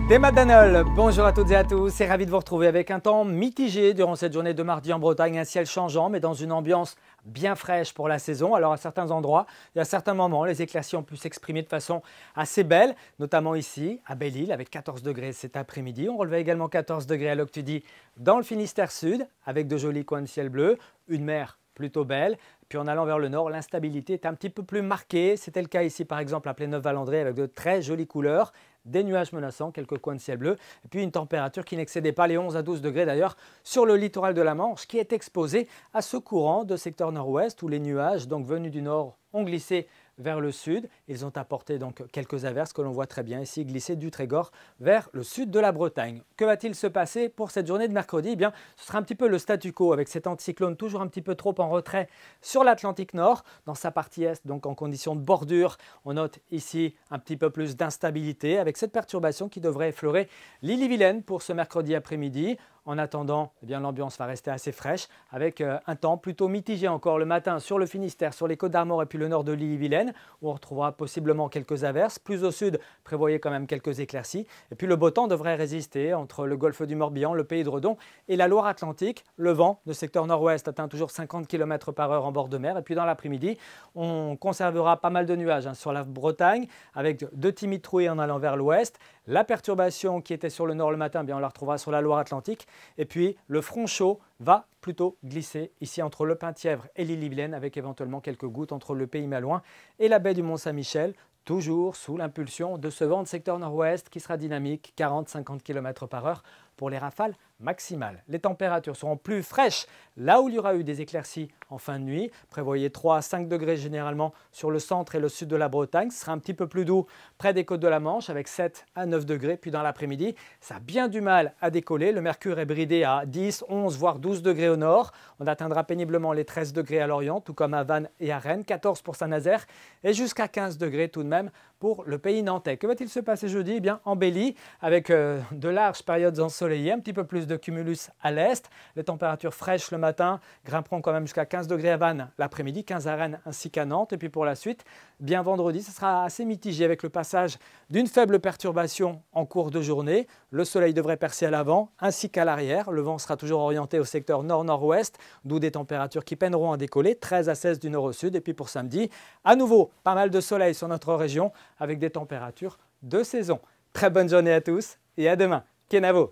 Théma Danol, bonjour à toutes et à tous, et ravi de vous retrouver avec un temps mitigé durant cette journée de mardi en Bretagne, un ciel changeant mais dans une ambiance bien fraîche pour la saison. Alors à certains endroits et à certains moments, les éclaircies ont pu s'exprimer de façon assez belle, notamment ici à Belle-Île avec 14 degrés cet après-midi. On relevait également 14 degrés à Loctudy dans le Finistère Sud avec de jolis coins de ciel bleu, une mer plutôt belle. Puis en allant vers le nord, l'instabilité est un petit peu plus marquée. C'était le cas ici par exemple à Pléneuf-Valandré avec de très jolies couleurs, des nuages menaçants, quelques coins de ciel bleu, et puis une température qui n'excédait pas les 11 à 12 degrés d'ailleurs sur le littoral de la Manche qui est exposé à ce courant de secteur nord-ouest où les nuages donc venus du nord ont glissé vers le sud. Ils ont apporté donc quelques averses que l'on voit très bien ici glisser du Trégor vers le sud de la Bretagne. Que va-t-il se passer pour cette journée de mercredi? Eh bien, ce sera un petit peu le statu quo avec cet anticyclone toujours un petit peu trop en retrait sur l'Atlantique Nord. Dans sa partie est, donc en condition de bordure, on note ici un petit peu plus d'instabilité avec cette perturbation qui devrait effleurer l'Ille-et-Vilaine pour ce mercredi après-midi. En attendant, eh bien, l'ambiance va rester assez fraîche avec un temps plutôt mitigé encore le matin sur le Finistère, sur les Côtes d'Armor et puis le nord de l'Ille-et-Vilaine où on retrouvera possiblement quelques averses. Plus au sud, prévoyez quand même quelques éclaircies. Et puis le beau temps devrait résister entre le golfe du Morbihan, le Pays de Redon et la Loire-Atlantique. Le vent de secteur nord-ouest atteint toujours 50 km/h en bord de mer. Et puis dans l'après-midi, on conservera pas mal de nuages sur la Bretagne avec de timides trouées en allant vers l'ouest. La perturbation qui était sur le nord le matin, bien, on la retrouvera sur la Loire-Atlantique. Et puis le front chaud va plutôt glisser ici entre le Penthièvre et l'Ille-et-Vilaine avec éventuellement quelques gouttes entre le Pays Malouin et la baie du Mont-Saint-Michel, toujours sous l'impulsion de ce vent de secteur nord-ouest qui sera dynamique, 40-50 km/h pour les rafales maximales. Les températures seront plus fraîches là où il y aura eu des éclaircies en fin de nuit. Prévoyez 3 à 5 degrés généralement sur le centre et le sud de la Bretagne. Ce sera un petit peu plus doux près des côtes de la Manche avec 7 à 9 degrés. Puis dans l'après-midi, ça a bien du mal à décoller. Le mercure est bridé à 10, 11 voire 12 degrés au nord. On atteindra péniblement les 13 degrés à Lorient, tout comme à Vannes et à Rennes, 14 pour Saint-Nazaire et jusqu'à 15 degrés tout de même pour le pays nantais. Que va-t-il se passer jeudi? Eh bien, embelli avec de larges périodes ensoleillées, un petit peu plus de cumulus à l'est. Les températures fraîches le matin grimperont quand même jusqu'à 15 degrés à Vannes l'après-midi, 15 à Rennes ainsi qu'à Nantes. Et puis pour la suite, bien vendredi, ce sera assez mitigé avec le passage d'une faible perturbation en cours de journée. Le soleil devrait percer à l'avant ainsi qu'à l'arrière. Le vent sera toujours orienté au secteur nord-nord-ouest, d'où des températures qui peineront à décoller, 13 à 16 du nord au sud. Et puis pour samedi, à nouveau, pas mal de soleil sur notre région avec des températures de saison. Très bonne journée à tous et à demain. Kenavo!